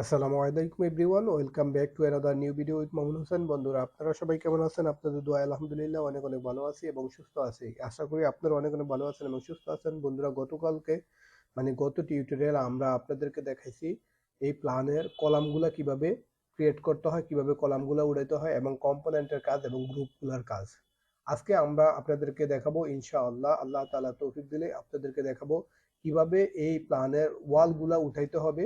আসসালামু আলাইকুম everyone, welcome back to another new video with Mamun Hossain. বন্ধুরা, আপনারা সবাই কেমন আছেন? আপনাদের দোয়া আলহামদুলিল্লাহ অনেক অনেক ভালো আছি এবং সুস্থ আছি। আশা করি আপনারা অনেক অনেক ভালো আছেন এবং সুস্থ আছেন। বন্ধুরা, গতকালকে গত টিউটোরিয়াল আমরা আপনাদেরকে দেখাইছি এই প্ল্যানের কলামগুলা কিভাবে ক্রিয়েট করতে হয়, কিভাবে কলামগুলা উড়াইতে হয় এবং কম্পোনেন্টের কাজ এবং গ্রুপগুলোর কাজ। আজকে আমরা আপনাদেরকে দেখাবো ইনশাআল্লাহ, আল্লাহ তাআলা তৌফিক দিলে আপনাদেরকে দেখাবো কিভাবে এই প্ল্যানের ওয়ালগুলা উঠাইতে হবে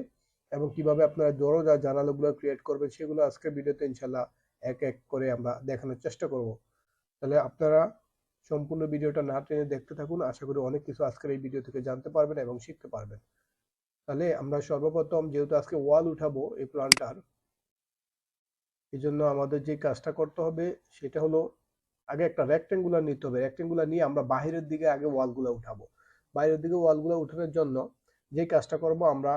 এবং কিভাবে আপনারা দরজা জানালাগুলো ক্রিয়েট করবেন সেগুলো আজকে ভিডিওতে ইনশাল্লাহ এক এক করে আমরা দেখানোর চেষ্টা করব। তাহলে আপনারা সম্পূর্ণ ভিডিওটা না টেনে দেখতে থাকুন। আশা করি অনেক কিছু আজকের এই ভিডিও থেকে জানতে পারবেন এবং শিখতে পারবেন। তাহলে আমরা সর্বপ্রথম যেহেতু আজকে ওয়াল উঠাবো এই প্ল্যানটার, এই জন্য আমাদের যে কাজটা করতে হবে সেটা হলো আগে একটা রেক্টেঙ্গুলার নিতে হবে। রেক্টেঙ্গুলার নিয়ে আমরা বাহিরের দিকে আগে ওয়ালগুলো উঠাবো। বাইরের দিকে ওয়ালগুলো উঠানোর জন্য যে কাজটা করব, আমরা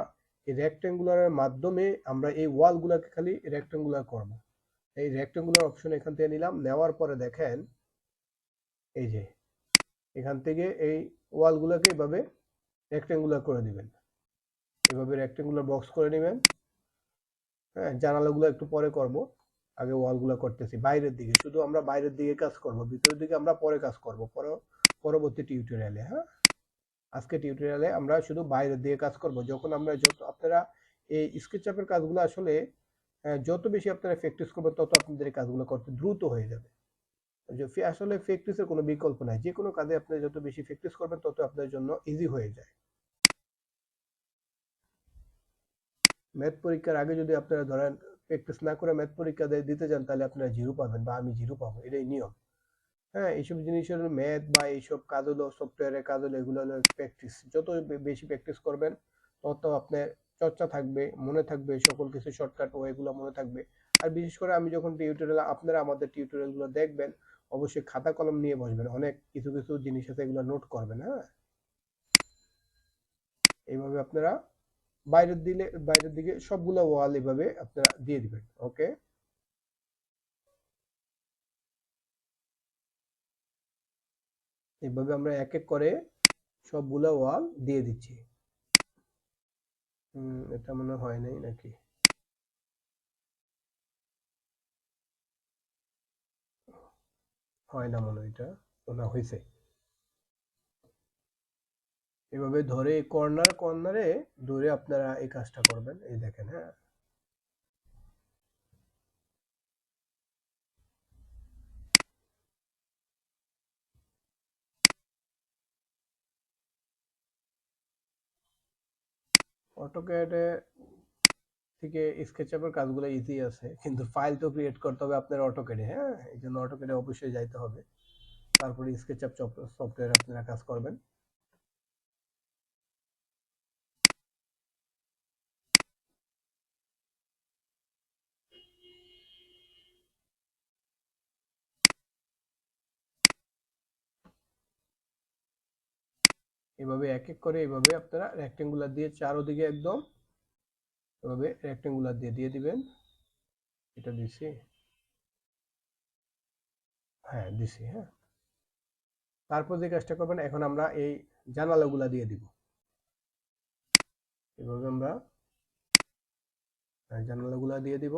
এই রেক্টেঙ্গুলারের মাধ্যমে আমরা এই ওয়ালগুলোকে খালি রেক্টেঙ্গুলার করব। এই রেক্টেঙ্গুলার অপশন এখান থেকে নিলাম, নেওয়ার পরে দেখেন এই যে এখান থেকে এই ওয়ালগুলোকে এভাবে রেক্টেঙ্গুলার করে দিবেন। এভাবে রেক্টেঙ্গুলার বক্স করে নেবেন। হ্যাঁ, জানালাগুলো একটু পরে করব, আগে ওয়ালগুলো করতেছি। বাইরের দিকে শুধু আমরা বাইরের দিকে কাজ করব, ভিতরের দিকে আমরা পরে কাজ করব পরবর্তী টিউটোরিয়ালে। হ্যাঁ, আজকে টিউটোরিয়ালে আমরা শুধু বাইরের দিকে কাজ করব। যখন আমরা আপনারা এই স্কেচআপের কাজগুলো আসলে যত বেশি আপনারা প্র্যাকটিস করবেন তত আপনাদের এই কাজগুলো করতে দ্রুত হয়ে যাবে। আসলে প্র্যাকটিসের কোনো বিকল্প নাই, যে কোনো কাজে আপনি যত বেশি প্র্যাকটিস করবেন তত আপনার জন্য ইজি হয়ে যায়। ম্যাথ পরীক্ষার আগে যদি আপনারা ধরেন প্র্যাকটিস না করে ম্যাথ পরীক্ষা দিতে যান, তাহলে আপনারা জিরো পাবেন বা আমি জিরো পাবো, এটাই নিয়ম। হ্যাঁ, এইসব জিনিসের ম্যাথ বা এইসব কাজ হলো, সফটওয়্যারের কাজ হলো, এগুলো হলো প্র্যাকটিস। যত বেশি প্র্যাকটিস করবেন তত আপনার চর্চা থাকবে, মনে থাকবে, সকল কিছু শর্টকাট ওয়েগুলো মনে থাকবে। আর বিশেষ করে আমি যখন টিউটোরিয়াল, আপনারা আমাদের টিউটোরিয়ালগুলো দেখবেন, অবশ্যই খাতা কলম নিয়ে বসবেন, অনেক কিছু কিছু জিনিস আছে এগুলো নোট করবেন। হ্যাঁ, এইভাবে আপনারা বাইরের দিকে সবগুলো ওয়াল এভাবে আপনারা দিয়ে দিবেন। ওকে, এইভাবে আমরা এক এক করে সবগুলো ওয়াল দিয়ে দিচ্ছি। এটা মনে হয় নাই নাকি? হয় না মনে হয়, এটা মনে হয়েছে। এভাবে ধরে কর্নার কর্নারে ধরে আপনারা এই কাজটা করবেন। এই দেখেন, হ্যাঁ, অটোক্যাডে থেকে স্কেচআপের কাজগুলো ইজি আছে, কিন্তু ফাইল তো ক্রিয়েট করতে হবে আপনার অটোক্যাডে। হ্যাঁ, এই জন্য অটোক্যাডে অবশ্যই যাইতে হবে, তারপরে স্কেচআপ সফটওয়্যার আপনারা কাজ করবেন। এভাবে এক এক করে এভাবে আপনারা রেক্টেঙ্গুলার দিয়ে চারোদিকে একদম এভাবে রেক্টেঙ্গুলার দিয়ে দিয়ে দিবেন। এটা দিছি, হ্যাঁ দিছি। হ্যাঁ, তারপর যে কাজটা করবেন, এখন আমরা এই জানালাগুলা দিয়ে দিব। এভাবে আমরা জানালাগুলা দিয়ে দিব।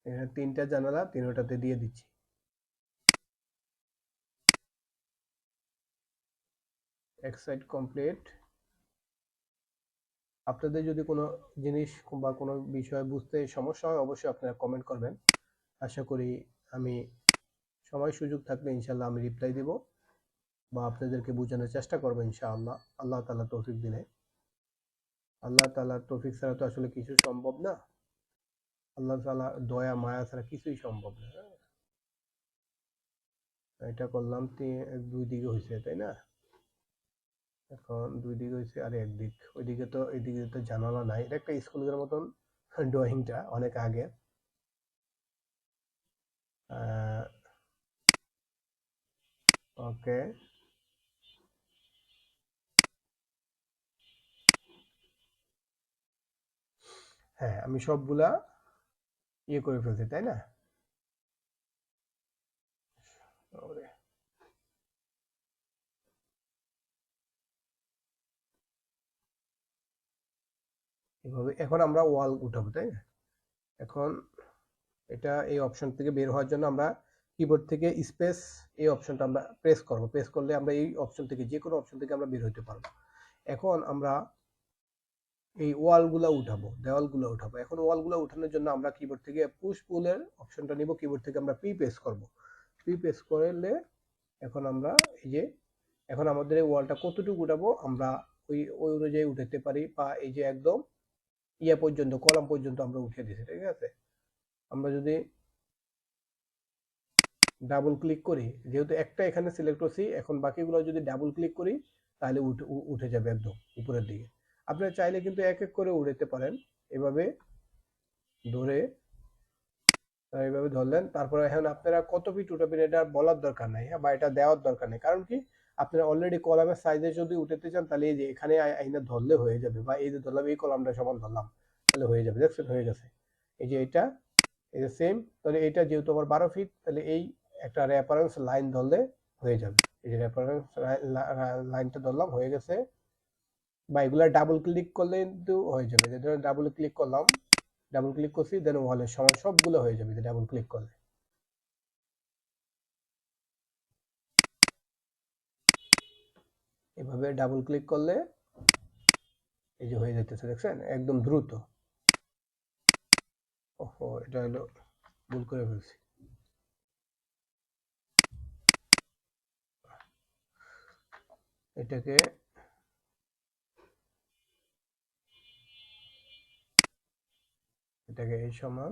এখানে তিনটা জানালা, তিনটাতে দিয়ে দিচ্ছি। এক সাইড কমপ্লিট। আপনাদের যদি কোনো জিনিস বা কোনো বিষয় বুঝতে সমস্যা হয় অবশ্যই আপনারা কমেন্ট করবেন। আশা করি আমি সময় সুযোগ থাকলে ইনশাল্লাহ আমি রিপ্লাই দিব বা আপনাদেরকে বোঝানোর চেষ্টা করবো ইনশাআল্লাহ, আল্লাহ তাআলা তৌফিক দিলে। আল্লাহ তাআলার তৌফিক ছাড়া তো আসলে কিছু সম্ভব না। আল্লাহ তাআলা দয়া মায়া ছাড়া কিছুই সম্ভব না। এটা করলাম দুই দিকে হয়েছে, তাই না? এখন দুই দিকে হয়েছে আর একদিক, ওইদিকে তো এইদিকে তো জানালা নাই। এটা একটা স্কুলের মতন ড্রয়িংটা, অনেক আগে। ওকে, হ্যাঁ, আমি সবগুলা করে ফেলছি, তাই না? এভাবে এখন আমরা ওয়াল উঠাবো, তাই না? এখন এটা এই অপশন থেকে বের হওয়ার জন্য আমরা কিবোর্ড থেকে স্পেস এই অপশনটা আমরা প্রেস করব। প্রেস করলে আমরা এই অপশন থেকে যে কোনো অপশন থেকে আমরা বের হতে পারবো। এখন আমরা এই ওয়ালগুলা উঠাবো, দেওয়ালগুলো উঠাবো। এখন ওয়ালগুলো উঠানোর জন্য আমরা কিবোর্ড থেকে পুশ পুলের অপশনটা নিব, কিবোর্ড থেকে আমরা পি প্রেস করব। পি প্রেস করলে এখন আমরা এই যে এখন আমাদের এই ওয়ালটা কতটুকু উঠাবো আমরা ওই ওই অনুযায়ী উঠাতে পারি, বা এই যে একদম ইয়া পর্যন্ত কলাম পর্যন্ত আমরা উঠিয়ে দিছি, ঠিক আছে? আমরা যদি ডাবল ক্লিক করি, যেহেতু একটা এখানে সিলেক্ট করছি, এখন বাকিগুলো যদি ডাবল ক্লিক করি তাহলে উঠে যাবে একদম উপরের দিকে। আপনারা চাইলে কিন্তু এক এক করে উঠাতে পারেন, এভাবে ধরে এইভাবে ধরলেন। তারপরে এখন আপনারা কত ফিট উঠাবেন এটা বলার দরকার নাই, হ্যাঁ, বা এটা দেওয়ার দরকার নেই। কারণ কি, আপনারা অলরেডি কলামের সাইজে যদি উঠাতে চান তাহলে এই যে এখানে আইনা ধরলে হয়ে যাবে, বা এই যে ধরলাম এই কলামটা সমান ধরলাম তাহলে হয়ে যাবে। দেখছেন হয়ে গেছে। এই যে এটা এই যে সেম, তাহলে এটা যেহেতু আমার 12 ফিট, তাহলে এই একটা রেফারেন্স লাইন ধরলে হয়ে যাবে। এই যে রেফারেন্স লাইনটা ধরলাম, হয়ে গেছে। বা এগুলা ডাবল ক্লিক করলে কিন্তু হয়ে যাবে। যে ধরো ডাবল ক্লিক করলাম, ডাবল ক্লিক করছি, দেন ওয়ালের সমান সবগুলো হয়ে যাবে যে ডাবল ক্লিক করলে। এভাবে ডাবল ক্লিক করলে এই যে হয়ে যাইতেছে, দেখছেন একদম দ্রুত। ওহো, এটা হলো ভুল করে ফেলছি। এটাকে এটাকে এই সমান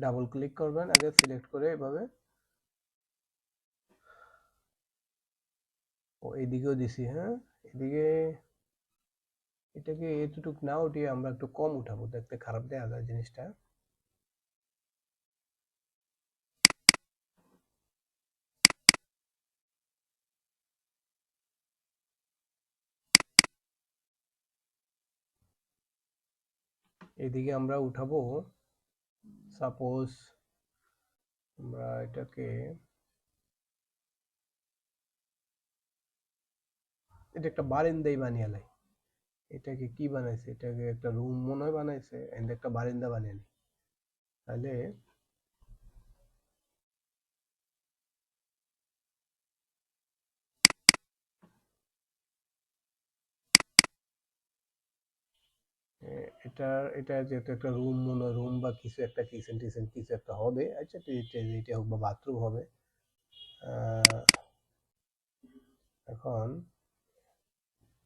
ডাবল ক্লিক করবেন আগে সিলেক্ট করে এভাবে। ও এদিকেও দিছি, হ্যাঁ, এদিকে এটাকে এতটুক না উঠিয়ে আমরা একটু কম উঠাবো, দেখতে খারাপ দেখা যায় জিনিসটা। এদিকে আমরা উঠাবো, সাপোজ আমরা এটাকে এটা একটা বারান্দাই বানিয়ে লাই। এটাকে কি বানাইছে, এটাকে একটা রুম মনে হয় বানাইছে, এন্ড একটা বারান্দা বানিয়ে নি। তাহলে এটা এটা যেহেতু একটা রুম মনে রুম বা কিছু একটা কিচেন টিচেন কিছু একটা হবে, আচ্ছা এটা হোক বা বাথরুম হবে। এখন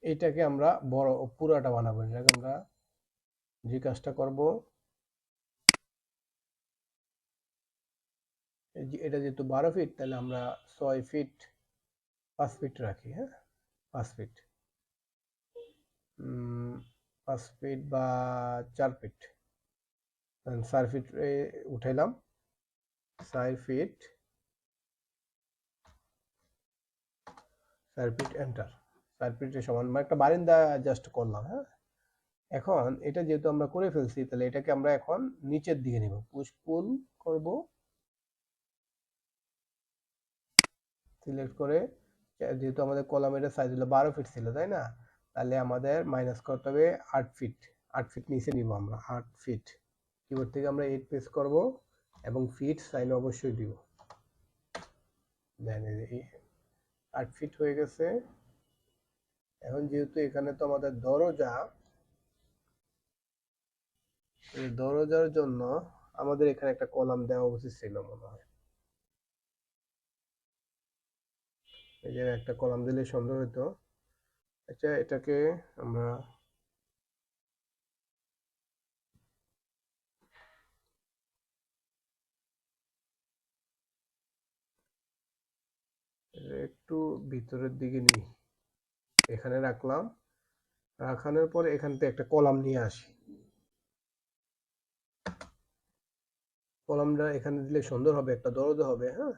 এটাকে আমরা বড় পুরাটা বানাবো। এটাকে আমরা যে কাজটা করব, এটা যেহেতু 12 ফিট, তাহলে আমরা 6 ফিট 5 ফিট রাখি, হ্যাঁ, 5 ফিট 5 ফিট বা 4 ফিট, 4 ফিট উঠাইলাম। 4 ফিট 4 ফিট এন্টার। 4 ফিটের সমান মানে একটা বারান্দা জাস্ট করলাম, হ্যাঁ। এখন এটা যেহেতু আমরা করে ফেলছি, তাহলে এটাকে আমরা এখন নিচের দিকে নিব, পুশ পুল করব, সিলেক্ট করে। যেহেতু আমাদের কলামের সাইজ হলো 12 ফিট ছিল, তাই না? তাহলে আমাদের মাইনাস করতে হবে 8 ফিট। 8 ফিট নিচে নিব আমরা, 8 ফিট। কিবোর্ড থেকে আমরা 8 প্রেস করব এবং ফিট সাইন অবশ্যই দিব। দেন এই 8 ফিট হয়ে গেছে। এখন যেহেতু এখানে তো আমাদের দরজা, এই দরজার জন্য আমাদের এখানে একটা কলাম দেওয়া উচিত ছিল মনে হয়। এই যে একটা কলাম দিলে সুন্দর হতো। আচ্ছা, এটাকে আমরা একটু ভিতরের দিকে নিই, এখানে রাখলাম। রাখানোর পরে এখান থেকে একটা কলাম নিয়ে আসি। কলামটা এখানে দিলে সুন্দর হবে, একটা দরজা হবে। হ্যাঁ,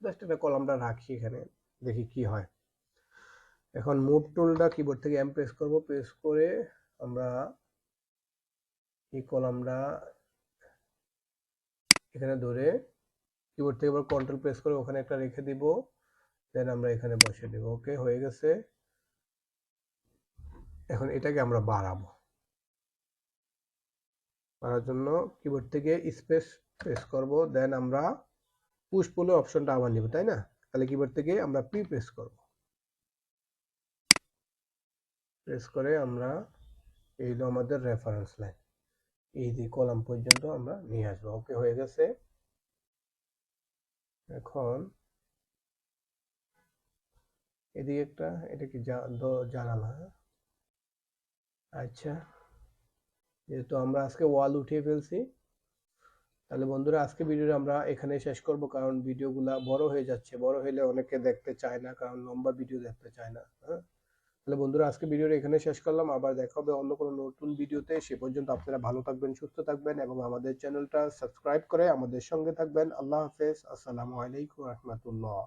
জাস্ট একটা কলামটা রাখি এখানে, দেখি কি হয়। এখন মুভ টুলটা কিবোর্ড থেকে এম প্রেস করব, প্রেস করে আমরা এই কলামটা এখানে ধরে কিবোর্ড থেকে আবার কন্ট্রোল প্রেস করে ওখানে একটা রেখে দিব, দেন আমরা এখানে বসিয়ে দেব। ওকে, হয়ে গেছে। এখন এটাকে আমরা বাড়াবো। বাড়ার জন্য কিবোর্ড থেকে স্পেস প্রেস করব, দেন আমরা পুশ পুলের অপশনটা আবার নিব, তাই না? তাহলে কিবোর্ড থেকে আমরা পি প্রেস করব, প্রেস করে আমরা এই হলো আমাদের রেফারেন্স লাইন, এই যে কলাম পর্যন্ত আমরা নিয়ে আসবো। ওকে, হয়ে গেছে। এখন এদিকে একটা, এটা কি জানালা? আচ্ছা, যেহেতু আমরা আজকে ওয়াল উঠিয়ে ফেলছি, তাহলে বন্ধুরা আজকে ভিডিওটা আমরা এখানে শেষ করব, কারণ ভিডিওগুলা বড় হয়ে যাচ্ছে। বড় হলে অনেকে দেখতে চায় না, কারণ লম্বা ভিডিও দেখতে চায় না। হ্যাঁ, তাহলে বন্ধুরা আজকে ভিডিওটা এখানে শেষ করলাম, আবার দেখা হবে অন্য কোনো নতুন ভিডিওতে। সে পর্যন্ত আপনারা ভালো থাকবেন, সুস্থ থাকবেন এবং আমাদের চ্যানেলটা সাবস্ক্রাইব করে আমাদের সঙ্গে থাকবেন। আল্লাহ হাফেজ, আসসালামু আলাইকুম রহমতুল্লাহ।